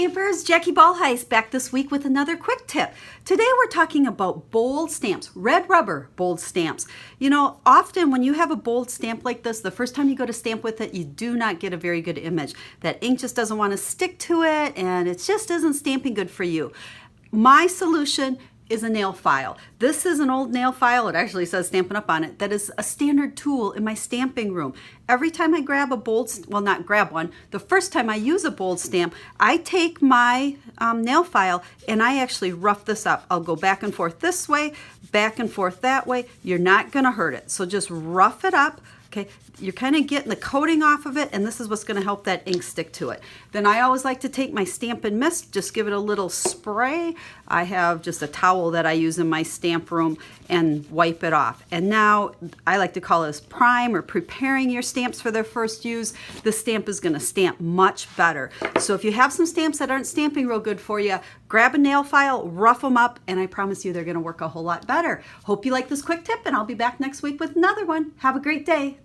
Stampers, Jackie Bolhuis back this week with another quick tip. Today we're talking about bold stamps, red rubber bold stamps. You know, often when you have a bold stamp like this, the first time you go to stamp with it, you do not get a very good image. That ink just doesn't want to stick to it and it just isn't stamping good for you. My solution is a nail file. This is an old nail file. It actually says Stampin' Up on it. That is a standard tool in my stamping room. Every time I grab a bold, well, not grab one, the first time I use a bold stamp, I take my nail file and I actually rough this up. I'll go back and forth this way, back and forth that way. You're not gonna hurt it. So just rough it up. Okay, you're kind of getting the coating off of it, and this is what's going to help that ink stick to it. Then I always like to take my Stampin' Mist, just give it a little spray. I have just a towel that I use in my stamp room and wipe it off. And now I like to call this prime or preparing your stamps for their first use. This stamp is going to stamp much better. So if you have some stamps that aren't stamping real good for you, grab a nail file, rough them up, and I promise you they're going to work a whole lot better. Hope you like this quick tip, and I'll be back next week with another one. Have a great day.